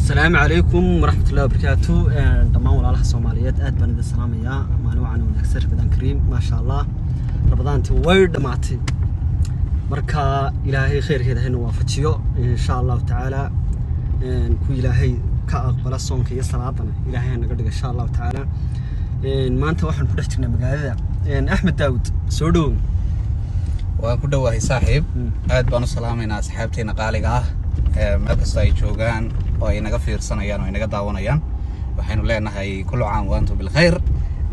السلام عليكم ورحمة الله وبركاته. دمان ولا الصوماليات بان السلام يا مانو عنا ونكسر بدن كريم ما شاء الله رمضان تويرد معتي مركا إلهي خير كده هنا وفتشيو إن شاء الله تعالى كو إلهي كأقبل الصوم كي يصلاتنا إلهي نقدر إن شاء الله تعالى ما أنت واحد فرحتنا مقالة أحمد داود سودو وكل واحد صاحب بانو سلامنا أصحابتنا قالقة meel kasta ay joogaan oo ay naga fiirsanayaan oo ay naga daawanayaan waxaynu leenahay kullu caam wa antum bil khayr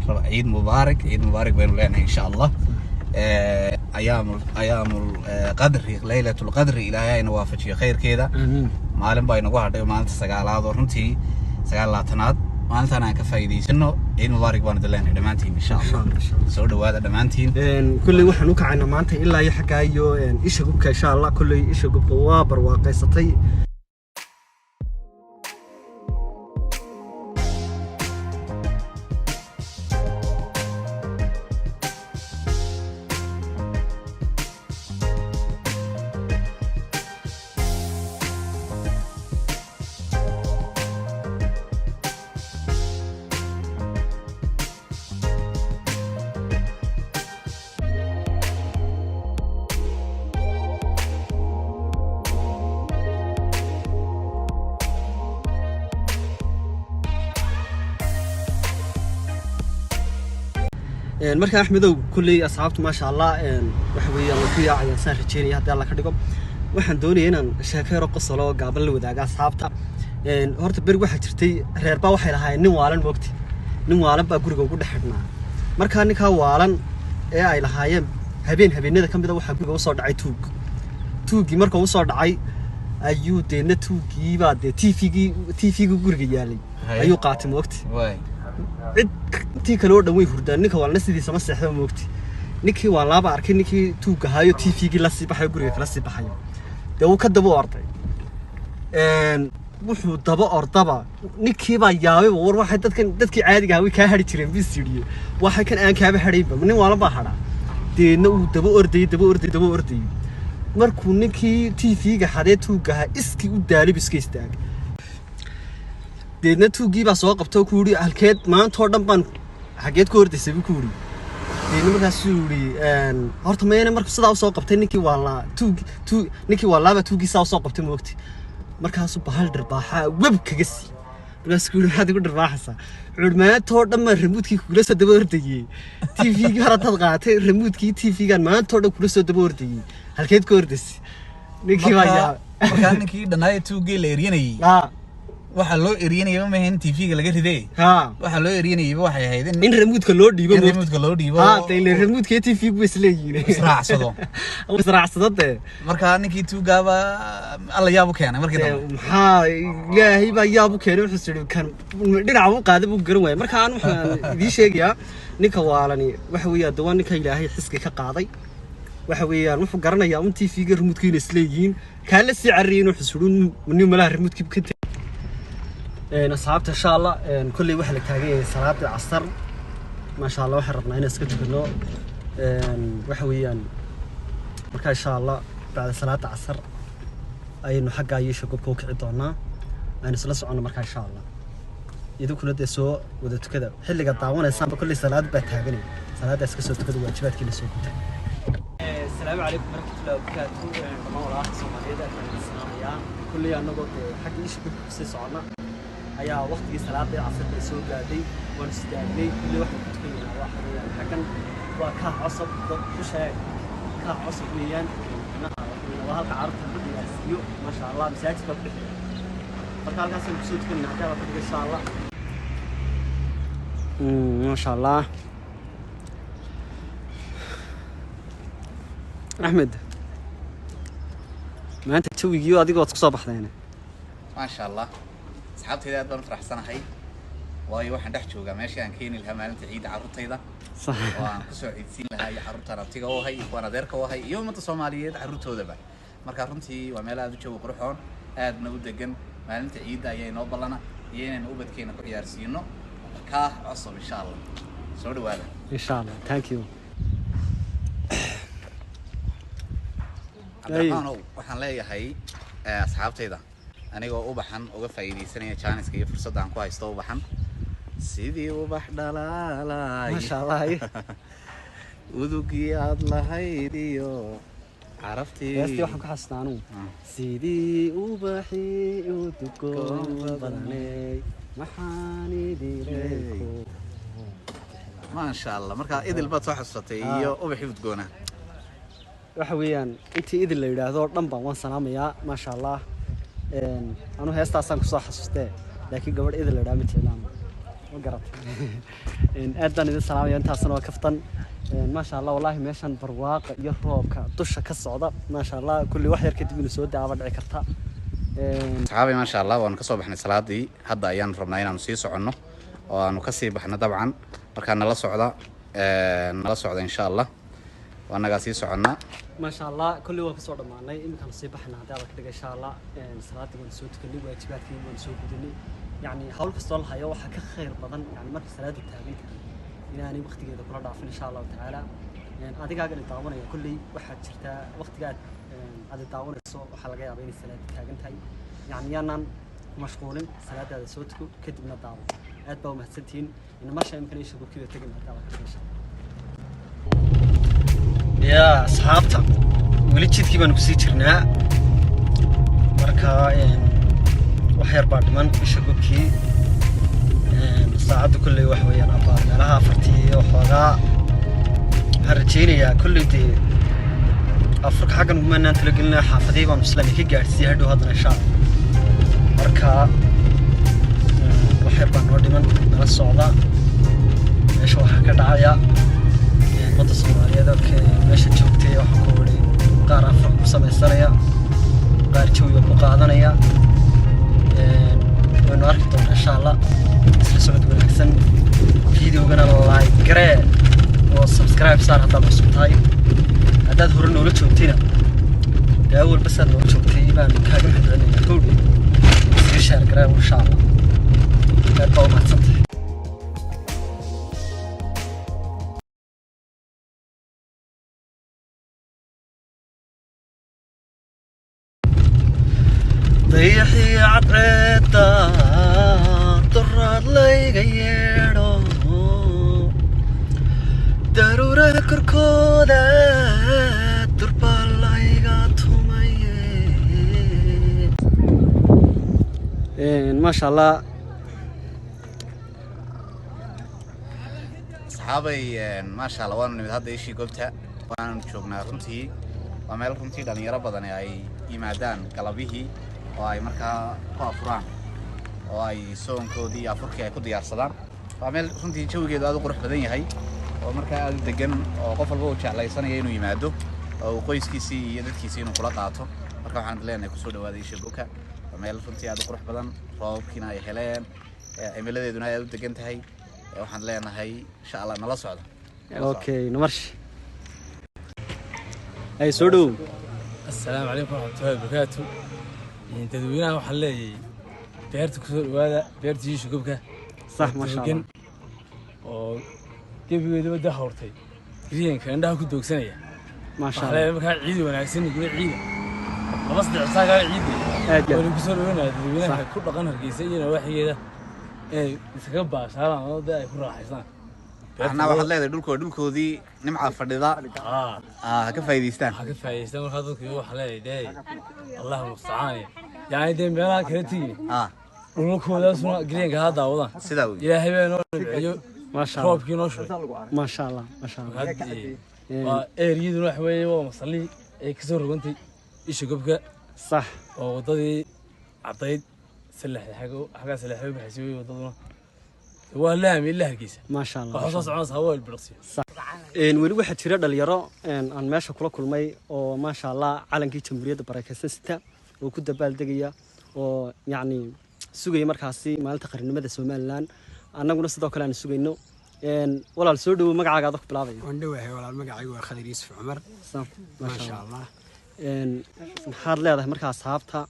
ciid mubaarak baynu leenahay insha Allah ayaamul qadri laylatul qadri ilaahay na waafajiyo khayrkeeda maalin baa inagu hadhay maalinta 9aad oo runtii 9aad maalintan aan ka faa'iideysano ciid mubaarak baan idin dhamaantiin insha Allah soo dhawaada dhamaantiin kulli waxaan u kacayna maanta ilaa iyo xagaa iyo isha gubka insha Allah kulli isha gubka waa barwaaqaysatay marka axmedow kulli asxaabtu ma sha Allah waxa weeyaan wafiya ayaan saan rajeynay hadii Allah ka dhigo waxaan doonayaa inaan sheekayro qosolo gaaban la wadaaga asxaabta horta bari waxa jirtay reerba waxay lahaayeen nin waalan moogti nin waalan baa guriga ugu dhaxidhnaa marka ninka waalan ee ay lahaayeen habeenada kamid ah waxa guriga u soo dhacay tuugi marka uu soo dhacay ayuu deena tuugii baa TV-gi guriga yaalay ayuu qaatay moogti intii kale oo dhan way hurdaan ninka waa la sidiisa ma seexdo moogti ninkii waa laaba arkay ninkii tuuga hayo TV-gi la sii baxay guriga kala sii baxay uu ka dabo orday wuxuu dabo ordaba ninkii baa yaabay war waxay dadkii caadiga ah way ka hari jireen bisidiye waxay kan aan kaaba hadhayba nin waa la baaxada deena uu dabo orday markuu ninkii TV-ga xadee tuuga iski u daalib iska istaagay deedna tuugii baa soo qabtay ku yiri halkeed maanta oo dhan baan xageed ku hordaysay ku yiri deedna markaas uu yiri horta meena markuu sidaa u soo qabtay ninkii waa la ninkii waa laaba tuugii saa u soo qabtay moogti markaas uu bahal dharbaaxa web kaga sii markaas ku yiri maxaad igu dharbaaxaysaa maanta oo dhan ma remote-kii kula soo daba ordayay TV-gi haraad qaatay remote-kii TV-gan maanta oo dhan kula soo daba ordayay halkeed ku hordaysay ninkii waa yaa markaa ninkii dhanaay tuugii la eryanayay waxa loo eryanayay ma ahayn TV-ga laga riday waxa loo eryanayay waxay ahayd in remote-ka loo dhiibo tayle remote-ka TV-gu isleeyihiin israacsado markaa ninkii tuugaaba alla yaab u keenay markii dambe maxaa ilaahay baa yaab u keenay wuxuu sidii kan dhinac u qaaday buu garan waayay markaa waxaan idin sheegayaa ninka waalani waxa weeyaa dawaan ninka ilaahay xiska ka qaaday waxa weeyaan wuxuu garanayaa un TV-ga remote-ka isleeyihiin kala sii cariyeen wuxuu sidii nin malaha remote-ka ka أصحابته إن شاء الله كل واحد تاجي صلاة العصر ما شاء الله واحد ربنا هنا سكت كله وحويا مركا إن شاء الله بعد صلاة العصر أي إنه حق عيش كوك عطانا أنا سلسة عنا مركا إن شاء الله يدوك ندي سوء وده كذا حلي قد طاونا إنسان بكل صلاة بتهاجني صلاة أسكت كذا واجبات كل سوء السلام عليكم ورحمة الله وبركاته طبعا ولا أحد سومالية السلام يا كل يوم نقول حق عيش كوك سيسعنا ayaa waqtigii salaada casar ay soo gaaday waan istaagay kulli waxa ku tukanayna waxa weeyaan xakan waa ka cusub ku sheeg ka cusub weeyaan waa halka carabta ku diyaarsiyo ma sha Allah masaajidka ku dhigay marka halkaas aan ku soo tukanayna hadda waa ku dhigay insha Allah ma sha Allah Ahmed maanta jawigii adiga waad ku soo baxdeen ma sha Allah أصحابتي بان فرحسناhay waayo waxaan dhex joogaa meeshii aan keenay lahaa maalinta ciid carruurtayda waan ku soo ciidsiin lahaa iyo carruurtaan abtiga oo hay waan adeerka oo hay iyo ummadda Soomaaliyeed carruurtoodaba marka runtii waa meel aad u joogo qurxoon aadna u degan maalinta ciidda ayay noo balana iyo inaan ubadkeena ku ciyaarsiino ka cusub insha Allah soo dhawaada insha Allah thank you waxaan leeyahay asxaabtayda anigoo ubaxan uga faa'iideysanaya jaaniska iyo fursadda aan ku haysto ubaxan sidii ubax dhalaalay ما شاء الله udugii aad lahayd iyo caraftii heestii waxaan ku xasuustaa anugu sidii ubaxii udgoon badanay maxaan idinleeku maasha allah markaa idil baad soo xasuusatay iyo ubaxii udgoona waxa weeyaan intii idil la yidhaahdo dhan baan waan salaamayaa maasha allah anu heestaasaan kusoo xasuustee laakiin gabadh idil la yidhaha ma jeclaan ma garatay aad baan idin salaamaya intaasna waa kaftan ما شاء الله والله ماشان برواق يروبك دش كالصعدة ما شاء الله كل واحد يركض من السود عبد عكرتها صحابي ما شاء الله وانا كسب احنا صلاة دي هذا أيام ربنا نسيس عنه ونكسب احنا طبعا مركان نلا صعدة نلا صعدة إن شاء الله وانا قاسيس عنا ما شاء الله كل واحد صعدة معنا يمكن نصيب احنا هذا كده إن شاء الله صلاة دي ونسود كلي واجبات كلي ونسود بدني يعني حاول فصلها يا وحك خير بدن يعني مرة صلاة التعبير يعني وقت كذا كل ضعف إن شاء الله تعالى يعني هذا قاعد يتعاون يعني كل واحد شرته وقت قاعد هذا يتعاون الصوت وحلقة يا بين السنة كاجنت هاي يعني أنا مشغولين سنة هذا صوتكم كتبنا الدعوة أتبعوا مهتمين إنه ما شيء يمكن يشوفوا كذا تجمع الدعوة إن شاء الله يا أصحابتا وليت شيء كيف نبصيرنا مركا وحير بعد من يشوفوا كي ساعد كل واحد ويانا أبغى لها فرتي وحوجا هرجيني كل دي أفرق حاجة مهمة أنت لقينا حافظي ومسلمي كي قاعد سيهدو هذا الشعب مركا وحير بنودي من الصعدة إيش وحكي دعايا مدة صومالية ذاك مش تشوفتي وحكولي قارا فرق بسمة السنة قاري شوي وقاعدنا ونركض إن شاء الله سلسلة بالأحسن فيديو قنا لايك قرأ وسبسكرايب صار هذا بسطاي هذا هو النور تشوفتينا أول بس النور تشوفتي بان كاجم حد عندنا كل يصير شهر قرأ وإن شاء الله لا تطول ما تصدق ضيحي عطيتا طراد ليغا ييرو ضرورة كركودا دربا ليغا توماي ما شاء الله صحابي ما شاء الله وانا نمد هذا إشي قلتها وانا نشوفنا رنتي ومال رنتي لأن يرى بدني أي يمادان قلبيه oo ay markaa ku afuraan oo ay soonkoodii iyo afurkii ay ku diyaarsadaan waa meel runtii jawigeedu aad u qurux badan yahay oo markaa aad u degan oo qof walba uu jeclaysanaya inuu yimaado oo uu qoyskiisii iyo dadkiisii inuu kula qaato marka waxaan leenahay kusoo dhawaada Isha Boka waa meel runtii aad u qurux badan roobkiina ay heleen cimiladeeduna aad u degan tahay waxaan leenahay insha Allah nala socdo okay namarsh ay soo dhow السلام عليكم ورحمة الله وبركاته تدوينها وحلي بيرت كسر وهذا بيرت يجي شقبك صح ما شاء الله كيف يقولوا ده حورتي ريان كان ده كنت دوكسنية ما شاء الله مكان عيد وانا عكسني يقول عيد خلاص ده عصا قال عيد ولا كسر وهنا تدوينها كل قنر كيسينا واحد كده إيه يسكبها شارع ده يكون راح يصنع احنا واحد لهذا دولكودي نمعة فرددا كفايديستان كفايديستان وهذوك يروح عليه داي الله المستعان يعني دين بلا كرتي دولكودا سنا جرين هذا والله سداوي إلى هبين ما شاء الله روبكي نوشوي ما شاء الله ما شاء الله هذه إيريد نروح ويا ومصلي كسر وانتي إيش قبك صح وضدي عطيت سلح حاجة سلح بحسوي وضدنا ولا من الله كيس ما شاء الله وحصص عناص هو البرصي صح ولي واحد ترى دليرة أنا ماشي كل ماي وما شاء الله على كي تمريض بركة ستة وكنت بالدقية ويعني سوقي مركزي ما التقر المدى سومالان أنا قلنا صدق كلام سوقي إنه ولا السود ومقعد قاعد بلابي وندوه ولا المقعد وخذ يوسف عمر صح ما شاء الله حار leedahay marka asxaabta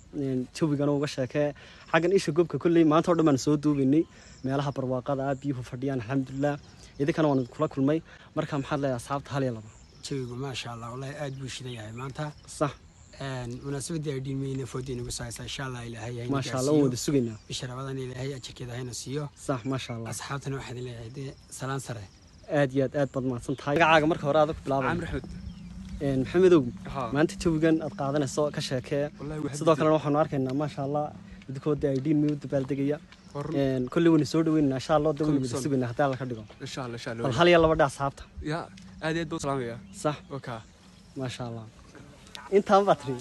jawigan uga sheekay xagan isha gobka kulli maanta oo dhamaan soo duubinay meelaha barwaaqada ah biyuhu fadhiyaan alxamdulillah idinkana waan kula kulmay marka maxaad leedahay asxaabta hal iyo laba jawigu ma sha Allah wallahi aad buu shiday yahay maanta sax munaasabadii ay dhiilmayna foodii nagu saaysa insha Allah ilaahay ما شاء الله wada sugaynaa bisha rabadan ilaahay ajarkeeda hayna siiyo صح ما شاء الله asxaabtana waxaad leeyahay salaan sare aad iyo aad baad mahadsan tahay magacaaga marka hore aad ku bilaabay عامر حمد maxamedow ها maanta jawigan aad qaadanayso ka sheekee والله واحد sidoo kale waxaanu arkaynaa ma sha Allah midkooda ay dhiin mid dabaaldegaya kulli wani soo dhaweynaa insha Allah dawlad wada sugaynaa hadaa la ka dhigo ان شاء الله ان شاء bal الله hal iyo laba dhac asxaabta يا ادي ادو سلام يا صح اوكي ما شاء الله intaan batri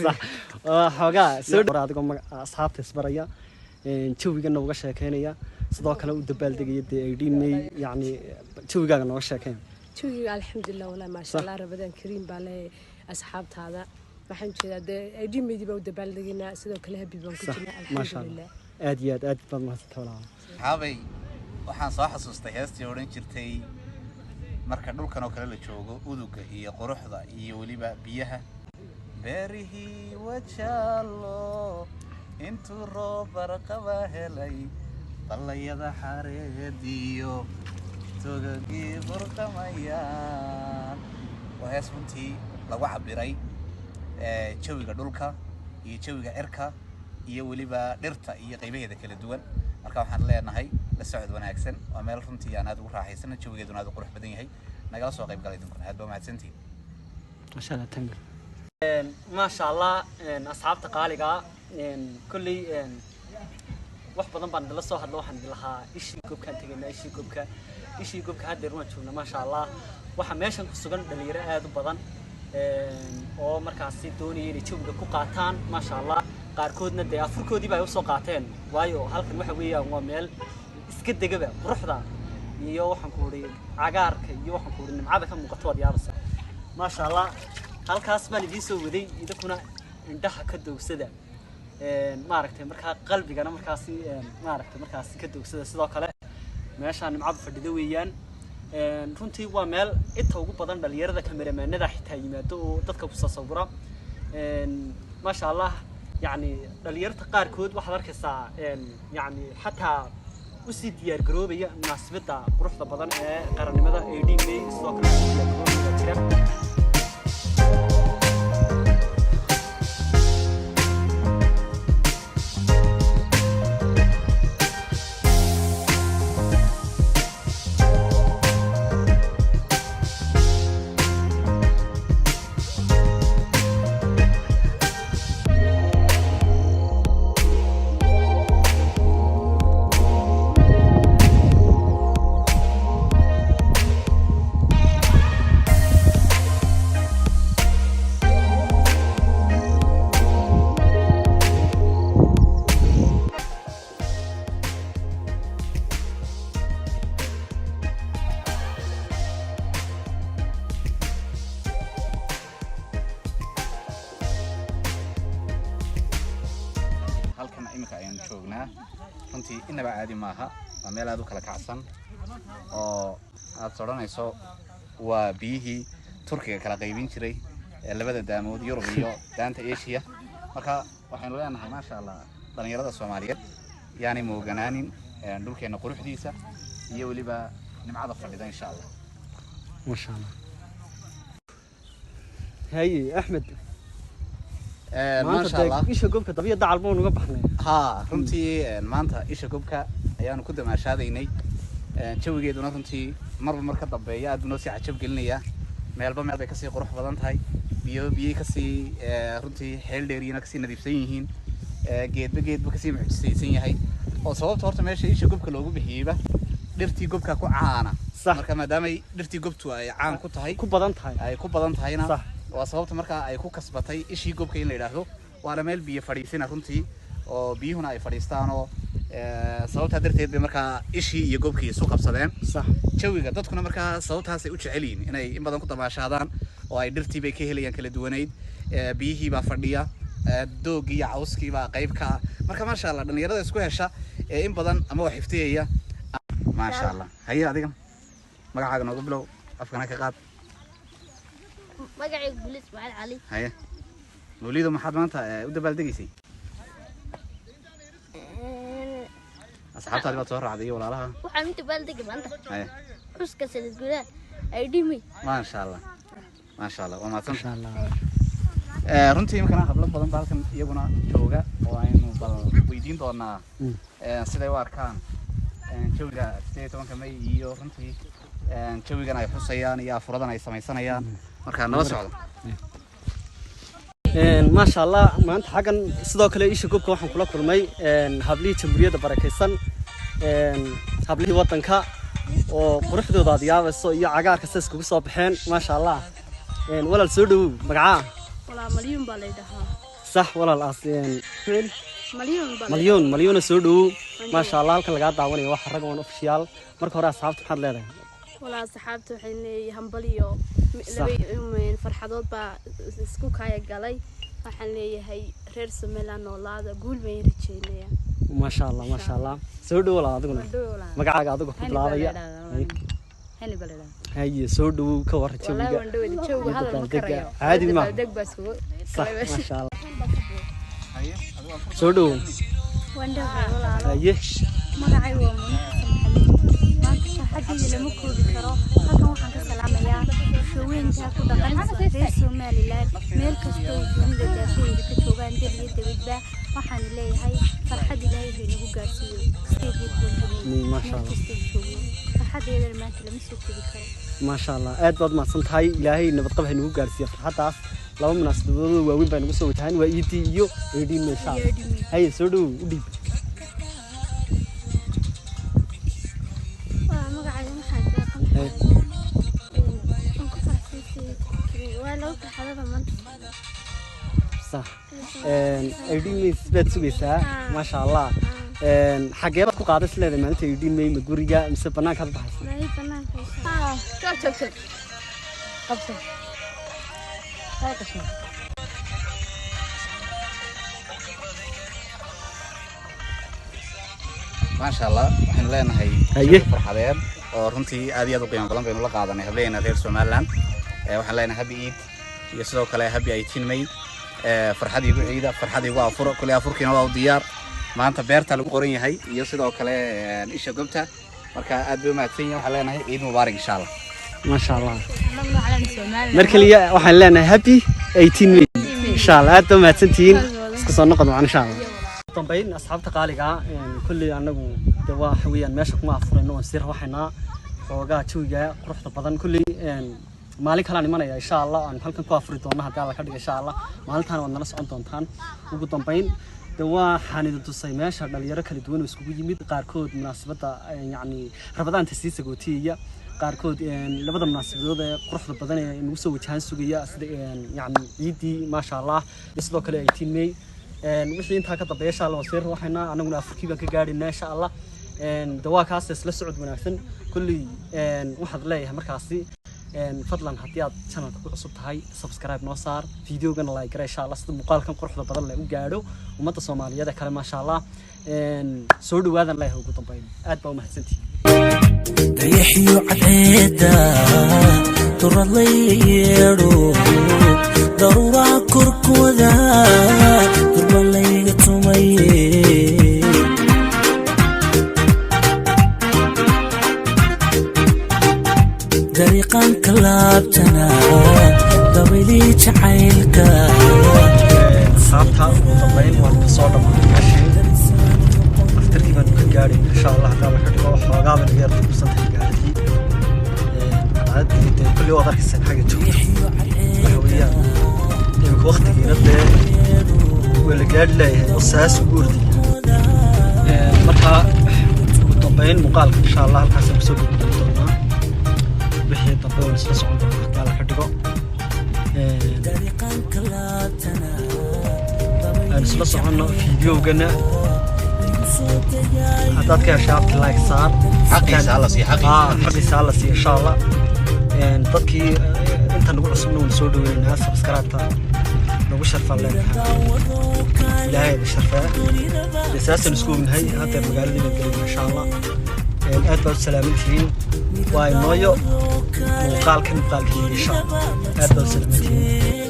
صح xogaa soo dhawaad adigoo asxaabta isbaraya jawigan uga sheekeynaya sidoo kale u dabaaldegaya ay dhiin may yani jawigaaga nooga sheekeyn توي الحمد لله والله ما شاء الله رمضان كريم بالله أصحاب هذا ما حنشي هذا أيدي ميدي بود بالدقينا سيدو كلها بيبون كتير ما الحمد شاء الله لله aad iyo aad baad mahadsantahay walaal saxaabay waxaan soo xasuustay heestii odhan jirtay marka dhulkan oo kale la joogo uduga iyo quruxda iyo weliba biyaha beerihii wajaalo intuu roob barqaba helay ballayada xareediyo togagii burqamayaan waa hees runtii lagu cabiray jawiga dhulka iyo jawiga cirka iyo weliba dhirta iyo qaybaheeda kala duwan marka waxaan leenahay la socod wanaagsan waa meel runtii aan aad ugu raaxaysana jawigeeduna aad u qurux badan yahay nagala soo qayb galay idinkuna aad baa mahadsantihiin ما شاء الله تنقل ما شاء الله أصحابتا قالقا كلي wax badan baan dala soo hadlo waxaan dilahaa ishii goobkaan tagaynaa ishii goobka hadda rumaan joogna ma sha Allah waxa meeshan ku sugan dhalinyaro aad u badan oo markaasi doonayay inay jawiga ku qaataan ma sha Allah qaarkoodna de afurkoodii bay u soo qaateen waayo halkan waxa weeyaan waa meel iska degaba quruxda iyo waxaan ku hore cagaarka iyo waxaan ku hore nimcada ka muuqato wad yaabasa ma sha Allah halkaas baan idin soo waday idinkuna indhaha ka doogsada maaragtay markaa qalbigana markaasi maaragtay markaasi ka doogsada sidoo kale meeshaan nimcadu fadhido weeyaan runtii waa meel inta ugu badan dhalinyarada kameramaanada xitaa yimaado oo dadka ku sawira ma sha Allah yani dhalinyarta qaarkood waxaad arkaysaa yani xataa u sii diyaar garoobaya munaasabada quruxda badan ee qarannimada ay dhiibay sidoo kale diyaar garoobaya jira halkan imika ayaan joognaa runtii inaba caadi maaha waa meel aad u kala kacsan oo aad soranayso waa biyihii turkiga kala qaybin jiray ee labada daamood Yurub iyo daanta Asia marka waxaanu leenahay ma sha Allah dhalinyarada Soomaaliyeed yaani mooganaanin dhulkeena quruxdiisa iyo waliba nimcada fadhida insha Allah ما شاء الله هاي أحمد ما شاء الله إيش قبك طبيعة دع البون وقبحنا ها runtii maanta isha gobka ayaanu ku damaashaadaynay jawigeeduna runtii marba ka dambeeya aad noo sii cajab gelinaya meelba meel bay ka sii qurux badan tahay biyo ka sii runtii xeel dheeriyana ka sii nadiifsan yihiin geedba ka sii muxjisaysan yahay oo sababta horta meesha isha gobka loogu bixiyayba dhirtii gobka ku caana marka maadaama dhirtii gobtu ay caan ku tahay ku badan tahayna waa sababta marka ay ku kasbatay ishii gobka in la yiraahdo waa meel biyo fadhiisana runtii oo biyuhuna ay fadhiistaan oo sababta darteed bay marka ishii iyo gobkii soo qabsadeen jawiga dadkuna marka sababtaas ay u jecel yihiin inay in badan ku damaashadaan oo ay dhirtii bay ka helayaan kala duwaneyd biyihii baa fadhiya doogii iyo cawskii baa qayb ka marka ma sha Allah dhalinyarada isku hesha in badan ama wax xifteeyaya ma sha Allah haye adiga magacaaga noogu bilow afkana ka qaad magacaygu Bulis Ismaaciil Cali haye walido maxaad maanta u dabaaldegaysay asxaabtaadi baad soo raacday walaalaha waxaan inta baaldegay maanta haye xuska sanad gudaha ay dhimay ma sha Allah waa mahadsan ما شاء الله runtii imkana hablo badan baa halkan iyaguna jooga oo aynu bal weydiin doonaa siday u arkaan jawiga 18 May iyo runtii jawigan ay xusayaan iyo afuradan ay samaysanayaan marka nala socdo ما شاء الله ما أنت حاجة صدق كله إيش يقولك واحد كله كل ماي هبلي جمهورية بركيسان هبلي وطن كا وقرح ذو ضاديا بس يا عجار كسس كوب صبحين ما شاء الله ولا السودو مقعة ولا مليون باليدها صح ولا الأصلين مليون مليون السودو ما شاء الله كل قاعد دعوني واحد رقم أوفيشال مركو راس صعبت حد لهذا ولا صحابته حيني همبليو من فرحضات با سكوكايا قالي waxaan leeyahay reer Soomaaliland noolaada guul weyn rajeynaya ما شاء الله ما شاء الله سودو ولا أدقنا مقعة أدقنا في بلادية هني بلدا هاي سودو كور والله وندو هذا المكرر عادي ما صح ما شاء الله سودو وندو والله هاي magacay waa maanta xaqiiqi lama koobi karo halkan waxaan ka salaamayaa shooweynta ku dhaqan reer Soomaaliland meel kasta oo dunida daafeeyda ka joogaan daliya dawladda waxaan leeyahay farxad Ilaahay inagu gaarsiiyo ما شاء الله farxadeeda maanta lama soo koobi karo ما شاء الله aad baad mahadsantahay Ilaahay nabad qab inagu gaarsiiyo farxadaas laba munaasabadooda waaweyn baan ugu soo watahan waa iidi iyo eedin ma sha Allah hay soo dhow u dhib صح ايدين بيت سويسا ما شاء الله حاجه ku qaadays leedahay maalinta eedin may guriga mise banaanka ka baxaysa may banaanka joog qabso ما شاء الله waxaan leenahay farxadeed oo runtii aad iyo aad u qiimo badan baynu la qaadanay hableena reer Soomaaliland waxaan leenahay happy Eid iyo sidoo kale happy 18 May farxadii ugu ciida farxadii ugu afur kulli afurkiina waa u diyaar maanta beerta lagu qoran yahay iyo sidoo kale isha gobta marka aad bay mahadsan yihiin waxaan leenahay Eid Mubaarak insha Allah ما شاء الله markaliya waxaan leenahay happy 18 May insha Allah aad ma mahadsantiin isku soo noqon macna insha Allah dambayn asxaabta qaaliga kulli anagu waa xawiyaan meesha kuma afurayno oo sir waxayna xoogaa jawiga quruxda badan kulli maalin kala imanaya insha Allah aan halkan ku afuri doono haddii Allah ka dhigo insha Allah maalintan wad nala socon doontaan ugu dambayn waa xaniid tusay meesha dhalinyaro kala duwan oo isku yimid qaarkood munaasabada yani rabadaanta sii sagootiya qaarkood labada munaasabadood ee quruxda badan ee nagu soo wajahan sugaya sida yani ciidii ma sha Allah sidoo kale 18 May wixii inta ka dambeeya insha Allah wasiir waxayna anaguna afurkii baan ka gaadhinaa insha Allah dawaa kaas isla socod wanaagsan kulli waxaad leeyahay markaasi fadlan haddii aad channelka ku cusub tahay subscribe noo saar videogan like garay insha Allah sida muuqaalkan quruxda badan leh u gaadho ummadda Soomaaliyeed kale ma sha Allah soo dhawaadan leeyahay ugu dambeyn aad baa u mahadsantihiin dayaxiyo cadeeda turaleeyo daruura korkooda durbalayga tumaye dariiqan kalaabtana dabili jacaylka saabta dambayn waan ka soo dhamaanay aftarkii baan ka gaadhay insha Allah taala ka dhigo xoogaa baan yar kusantay gaadhay عادي كل يوم أقدر أحسن حاجة تشوف حوية يعني وقت كده ولا قال لي أساس وجودي مرة طبعين مقال إن شاء الله الحسن بسوق الدكتورنا بحي طبعين نسلس عندهم قال حدقة نسلس عنا فيديو قلنا حطيت كده شافت لايك صار حقي سالة سي حقي سالة سي إن شاء الله dadkii inta nagu cusubna waan soo dhaweynaa subscribe-ta nagu sharfan leenahay ilaahay ka sharfaa asaasan isku ognahay hadda magaalada galbeed insha Allah aad baad salaamantihiin waa inooyo muuqaalkan insha Allah aad baad salaamantihiin